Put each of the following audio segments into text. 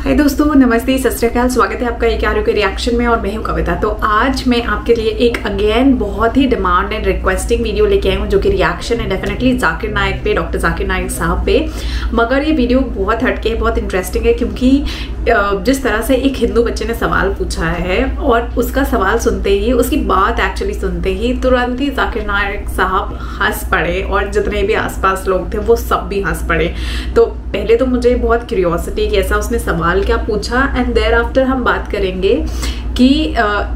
हाय दोस्तों, नमस्ते, सत श्री अकाल। स्वागत है आपका एक आरोग्य रिएक्शन में और मैं हूं कविता। तो आज मैं आपके लिए एक अगेन बहुत ही डिमांड एंड रिक्वेस्टिंग वीडियो लेके आई हूं जो कि रिएक्शन है डेफिनेटली जाकिर नाइक पे, डॉक्टर जाकिर नाइक साहब पे। मगर ये वीडियो बहुत हटके, बहुत इंटरेस्टिंग है क्योंकि जिस तरह से एक हिंदू बच्चे ने सवाल पूछा है और उसका सवाल सुनते ही, उसकी बात एक्चुअली सुनते ही तुरंत ही जाकिर नाइक साहब हंस पड़े और जितने भी आसपास लोग थे वो सब भी हंस पड़े। तो पहले तो मुझे बहुत क्यूरियोसिटी कि ऐसा उसने सवाल क्या पूछा एंड देयर आफ्टर हम बात करेंगे कि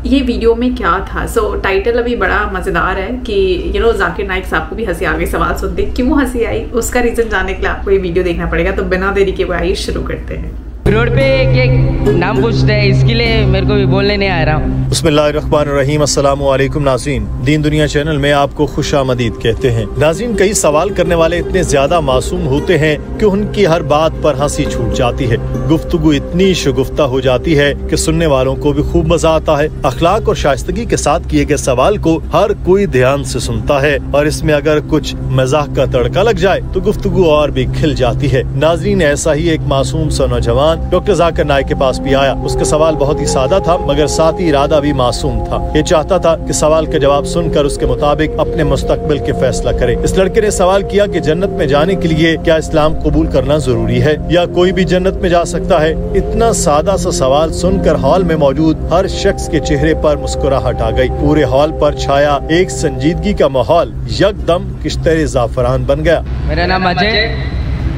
ये वीडियो में क्या था। सो टाइटल अभी बड़ा मज़ेदार है कि जाकिर नाइक साहब को भी हंसी आ गई सवाल सुनते। क्यों हंसी आई उसका रीज़न जानने के लिए आपको ये वीडियो देखना पड़ेगा। तो बिना देरी के आइए शुरू करते हैं। रोड पे एक नाम पूछते हैं, इसके लिए मेरे को भी बोलने नहीं आ रहा हूँ। बिस्मिल्लाहिर्रहमानिर्रहीम। अस्सलामु अलैकुम नाज़रीन, दीन दुनिया चैनल में आपको खुशामदीद कहते हैं। नाज़रीन, कई सवाल करने वाले इतने ज्यादा मासूम होते हैं कि उनकी हर बात पर हंसी छूट जाती है। गुफ्तगू इतनी शगुफ्ता हो जाती है कि सुनने वालों को भी खूब मजा आता है। अखलाक और शाइस्तगी के साथ किए गए सवाल को हर कोई ध्यान से सुनता है और इसमें अगर कुछ मजाक का तड़का लग जाए तो गुफ्तगू और भी खिल जाती है। नाज़रीन, ऐसा ही एक मासूम सा नौजवान डॉक्टर जाकिर नाइक के पास भी आया। उसका सवाल बहुत ही सादा था मगर साथ ही इरादा भी मासूम था। ये चाहता था कि सवाल का जवाब सुनकर उसके मुताबिक अपने मुस्तकबिल के फैसला करे। इस लड़के ने सवाल किया कि जन्नत में जाने के लिए क्या इस्लाम कबूल करना जरूरी है या कोई भी जन्नत में जा सकता है। इतना सादा सा सवाल सुनकर हॉल में मौजूद हर शख्स के चेहरे पर मुस्कुराहट आ गई। पूरे हॉल पर छाया एक संजीदगी का माहौल यकदम किश्तरे जाफरान बन गया। मेरा नाम अजय,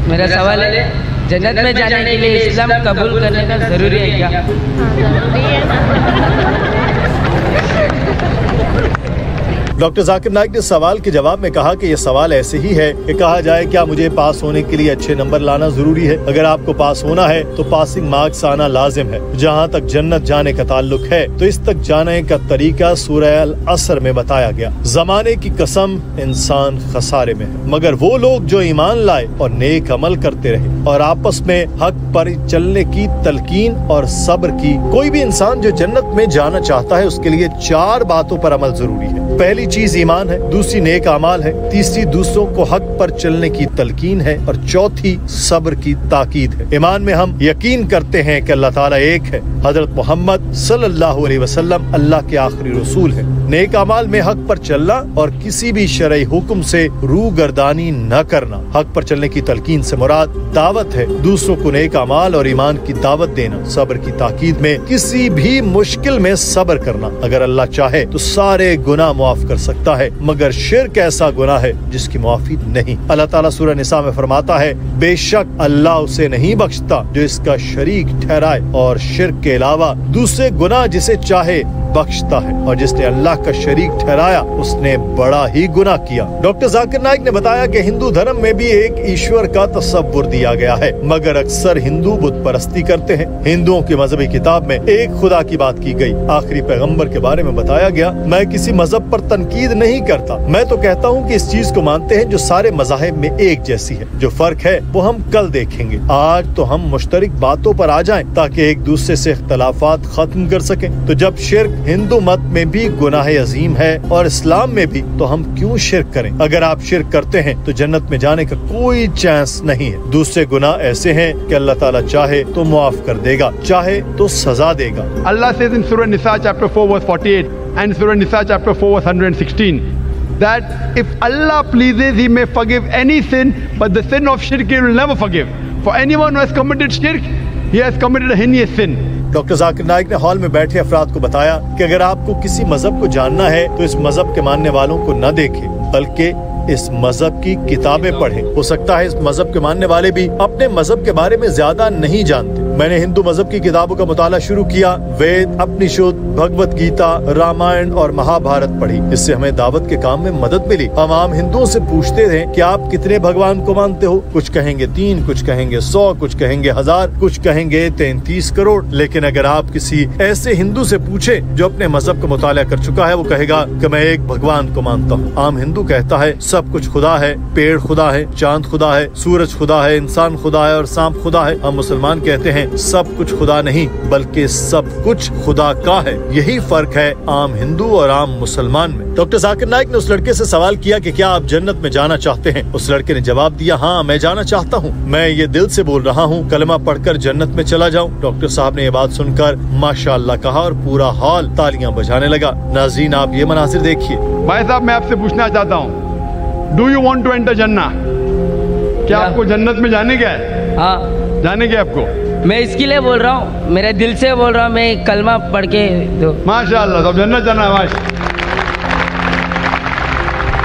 मेरा सवाल है, जन्नत में जाने के लिए इस्लाम कबूल करने का जरूरी है क्या? डॉक्टर जाकिर नाइक ने सवाल के जवाब में कहा कि ये सवाल ऐसे ही है कि कहा जाए क्या मुझे पास होने के लिए अच्छे नंबर लाना जरूरी है। अगर आपको पास होना है तो पासिंग मार्क्स आना लाजिम है। जहाँ तक जन्नत जाने का ताल्लुक है तो इस तक जाने का तरीका सूरह अल असर में बताया गया। जमाने की कसम, इंसान खसारे में है मगर वो लोग जो ईमान लाए और नेक अमल करते रहे और आपस में हक पर चलने की तलकीन और सब्र की। कोई भी इंसान जो जन्नत में जाना चाहता है उसके लिए 4 बातों पर अमल जरूरी है। पहली चीज ईमान है, दूसरी नेक अमाल है, तीसरी दूसरों को हक पर चलने की तलकीन है और चौथी सब्र की ताकीद है। ईमान में हम यकीन करते हैं कि अल्लाह ताला एक है, हजरत मोहम्मद सल्लल्लाहु अलैहि वसल्लम अल्लाह के आखिरी रसूल है। नेक अमाल में हक पर चलना और किसी भी शरई हुक्म से रूगर्दानी न करना। हक पर चलने की तलकीन से मुराद दावत है, दूसरों को नेक अमाल और ईमान की दावत देना। सब्र की ताकीद में किसी भी मुश्किल में सब्र करना। अगर अल्लाह चाहे तो सारे गुनाह माफ कर सकता है मगर शिर्क ऐसा गुनाह है जिसकी माफी नहीं। अल्लाह ताला सूरह निसा में फरमाता है, बेशक अल्लाह उसे नहीं बख्शता जो इसका शरीक ठहराए और शिर्क के अलावा दूसरे गुनाह जिसे चाहे बख्शता है और जिसने अल्लाह का शरीक ठहराया उसने बड़ा ही गुनाह किया। डॉक्टर जाकिर नाइक ने बताया कि हिंदू धर्म में भी एक ईश्वर का तस्वुर दिया गया है मगर अक्सर हिंदू बुत परस्ती करते हैं। हिंदुओं की मजहबी किताब में एक खुदा की बात की गई, आखिरी पैगंबर के बारे में बताया गया। मैं किसी मजहब पर तनकीद नहीं करता, मैं तो कहता हूँ कि इस चीज को मानते हैं जो सारे मजाहिब में एक जैसी है। जो फर्क है वो हम कल देखेंगे। आज तो हम मुश्तरक बातों पर आ जाएं ताकि एक दूसरे से इख्तलाफात खत्म कर सकें। तो जब शिर्क हिंदू मत में भी गुनाह अजीम है और इस्लाम में भी, तो हम क्यों शिर्क करें? अगर आप शिर्क करते हैं तो जन्नत में जाने का कोई चांस नहीं है। दूसरे गुनाह ऐसे हैं कि अल्लाह ताला चाहे तो मुआफ कर देगा, चाहे तो सजा देगा। Allah says in Surah Nisa chapter 4 verse 48 and Surah Nisa chapter 4 verse 116 that if Allah pleases he may forgive any sin but the sin of shirk he will never forgive. For anyone who has committed shirk he has committed a heinous sin. Doctor Zakir Naik ने hall में बैठे अफराद को बताया कि अगर आपको किसी मजहब को जानना है तो इस मजहब के मानने वालों को न देखें बल्कि इस मजहब की किताबें पढ़ें। हो सकता है इस मजहब के मानने वाले भी अपने मजहब के बारे में ज्यादा नहीं जानते। मैंने हिंदू मजहब की किताबों का मुताला शुरू किया। वेद, उपनिषद, भगवत गीता, रामायण और महाभारत पढ़ी। इससे हमें दावत के काम में मदद मिली। हम आम हिंदुओं से पूछते थे कि आप कितने भगवान को मानते हो? कुछ कहेंगे 3, कुछ कहेंगे 100, कुछ कहेंगे 1000, कुछ कहेंगे 33 करोड़। लेकिन अगर आप किसी ऐसे हिंदू से पूछे जो अपने मजहब का मुताला कर चुका है, वो कहेगा कि मैं एक भगवान को मानता हूँ। आम हिंदू कहता है सब कुछ खुदा है, पेड़ खुदा है, चांद खुदा है, सूरज खुदा है, इंसान खुदा है और सांप खुदा है। हम मुसलमान कहते हैं में सब कुछ खुदा नहीं बल्कि सब कुछ खुदा का है। यही फर्क है आम हिंदू और आम मुसलमान में। डॉक्टर जाकिर नाइक ने उस लड़के से सवाल किया कि क्या आप जन्नत में जाना चाहते हैं? उस लड़के ने जवाब दिया, हाँ मैं जाना चाहता हूँ, मैं ये दिल से बोल रहा हूँ, कलमा पढ़कर जन्नत में चला जाऊँ। डॉक्टर साहब ने ये बात सुनकर माशाअल्लाह कहा और पूरा हॉल तालियां बजाने लगा। नाज़रीन आप ये मनाजिर देखिए। भाई साहब मैं आपसे पूछना चाहता हूँ, do you want to enter जन्नत? क्या आपको जन्नत में जाने क्या है? हाँ जाने क्या आपको? मैं इसके लिए बोल रहा हूँ, मेरे दिल से बोल रहा हूँ, मैं कलमा पढ़ के दो। माशाअल्लाह, सब जन्नत जाना है। माशाअल्लाह।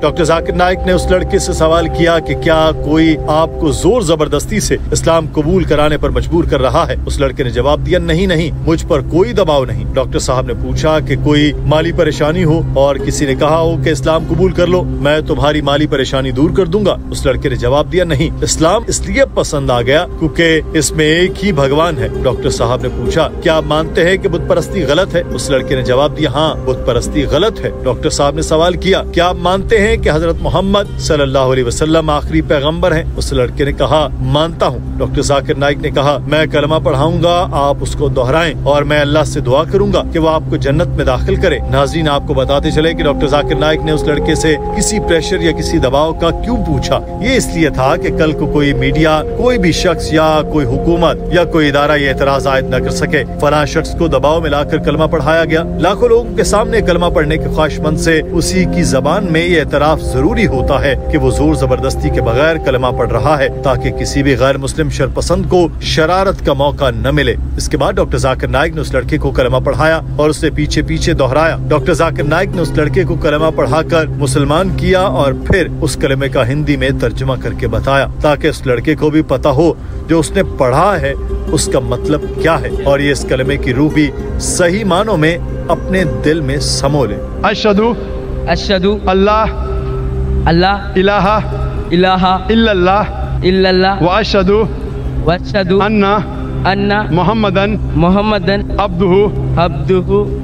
डॉक्टर जाकिर नाइक ने उस लड़के से सवाल किया कि क्या कोई आपको जोर जबरदस्ती से इस्लाम कबूल कराने पर मजबूर कर रहा है? उस लड़के ने जवाब दिया, नहीं नहीं, मुझ पर कोई दबाव नहीं। डॉक्टर साहब ने पूछा कि कोई माली परेशानी हो और किसी ने कहा हो कि इस्लाम कबूल कर लो, मैं तुम्हारी माली परेशानी दूर कर दूंगा? उस लड़के ने जवाब दिया, नहीं, इस्लाम इसलिए पसंद आ गया क्योंकि इसमें एक ही भगवान है। डॉक्टर साहब ने पूछा, क्या आप मानते हैं कि बुत परस्ती गलत है? उस लड़के ने जवाब दिया, हाँ बुत परस्ती गलत है। डॉक्टर साहब ने सवाल किया, क्या आप मानते हैं कि हजरत मोहम्मद सल्लल्लाहु अलैहि वसल्लम आखिरी पैगंबर हैं? उस लड़के ने कहा, मानता हूँ। डॉक्टर जाकिर नाइक ने कहा, मैं कलमा पढ़ाऊंगा, आप उसको दोहराएं और मैं अल्लाह से दुआ करूंगा कि वो आपको जन्नत में दाखिल करे। नाज़रीन आपको बताते चले कि डॉक्टर जाकिर नाइक ने उस लड़के से किसी प्रेशर या किसी दबाव का क्यों पूछा। ये इसलिए था कि कल को कोई मीडिया, कोई भी शख्स या कोई हुकूमत या कोई इदारा ये एतराज आयद न कर सके। फलां शख्स को दबाव में लाकर कलमा पढ़ाया गया। लाखों लोगों के सामने कलमा पढ़ने के ख्वाहिशमंद से उसी की जबान में ये एतराफ जरूरी होता है कि वो जोर जबरदस्ती के बगैर कलमा पढ़ रहा है ताकि किसी भी गैर मुस्लिम शरपसंद को शरारत का मौका न मिले। इसके बाद डॉक्टर जाकिर नाइक ने उस लड़के को कलमा पढ़ाया और उसने पीछे पीछे दोहराया। डॉक्टर जाकिर नाइक ने उस लड़के को कलमा पढ़ाकर मुसलमान किया और फिर उस कलमे का हिंदी में तर्जुमा करके बताया ताकि उस लड़के को भी पता हो जो उसने पढ़ा है उसका मतलब क्या है और ये इस कलमे की रूह भी सही मानों में अपने दिल में समो ले। अशहदु अशहदु अल्लाह अल्लाह इलाहा इलाहा इल्लल्लाह इल्लल्लाह व अशहदु अन्ना मुहम्मदन अब्दुहु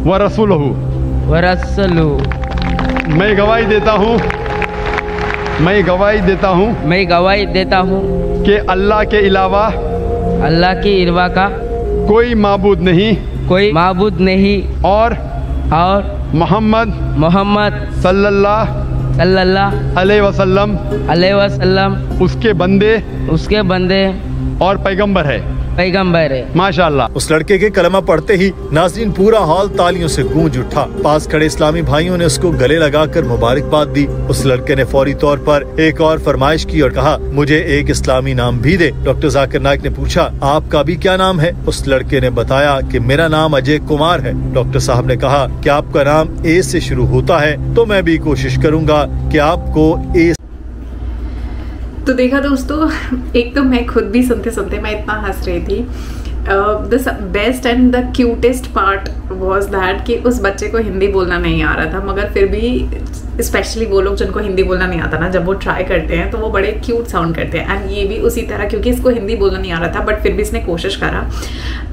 व रसूलुहु मैं गवाही देता हूँ कि अल्लाह के अलावा कोई माबूद नहीं और मोहम्मद सल्लल्लाहु अलैहि वसल्लम उसके बंदे और पैगंबर है। माशाअल्लाह। उस लड़के के कलमा पढ़ते ही नाज़रीन पूरा हॉल तालियों से गूंज उठा। पास खड़े इस्लामी भाइयों ने उसको गले लगाकर मुबारकबाद दी। उस लड़के ने फौरी तौर पर एक और फरमाइश की और कहा, मुझे एक इस्लामी नाम भी दे। डॉक्टर जाकिर नाइक ने पूछा, आपका भी क्या नाम है? उस लड़के ने बताया कि मेरा नाम अजय कुमार है। डॉक्टर साहब ने कहा, क्या आपका नाम ए से शुरू होता है तो मैं भी कोशिश करूँगा कि आपको ए। तो देखा दोस्तों, एक तो मैं खुद भी सुनते सुनते मैं इतना हंस रही थी। The best and the cutest part was that कि उस बच्चे को हिंदी बोलना नहीं आ रहा था, मगर फिर भी स्पेशली वो लोग जिनको हिंदी बोलना नहीं आता ना, जब वो ट्राई करते हैं तो वो बड़े क्यूट साउंड करते हैं। एंड ये भी उसी तरह, क्योंकि इसको हिंदी बोलना नहीं आ रहा था बट फिर भी इसने कोशिश करा,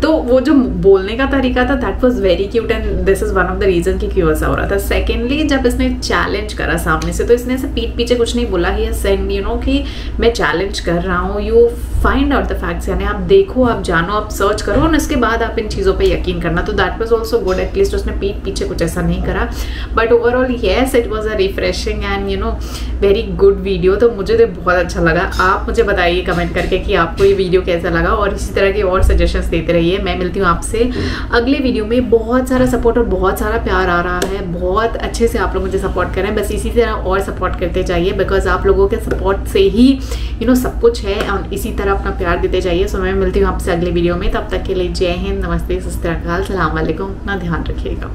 तो वो जो बोलने का तरीका था that was very cute and this is one of the reason कि क्यों ऐसा हो रहा था। सेकेंडली जब इसने चैलेंज करा सामने से, तो इसने ऐसे पीठ पीछे कुछ नहीं बोला, ही सेड यू नो कि मैं चैलेंज कर रहा हूँ, you find out the facts, यानी आप देखो, आप जानो, आप सर्च करो और इसके बाद आप इन चीज़ों पे यकीन करना। तो that was also good, at least उसने पीठ पीछे कुछ ऐसा नहीं करा। But overall yes, it was a refreshing and you know very good video. तो मुझे तो बहुत अच्छा लगा। आप मुझे बताइए कमेंट करके कि आपको ये वीडियो कैसा लगा और इसी तरह के और सजेशंस देते रहिए। मैं मिलती हूँ आपसे अगले वीडियो में। बहुत सारा सपोर्ट और बहुत सारा प्यार आ रहा है, बहुत अच्छे से आप लोग मुझे सपोर्ट कर रहे हैं, बस इसी तरह और सपोर्ट करते जाइए, बिकॉज आप लोगों के सपोर्ट से ही यू नो सब कुछ है, और इसी तरह अपना प्यार देते जाइए। सो मैं मिलती हूँ आपसे अगले वीडियो में, तब तक के लिए जय हिंद, नमस्ते, सत श्री अकाल, सलाम वालेकुम, अपना ध्यान रखिएगा।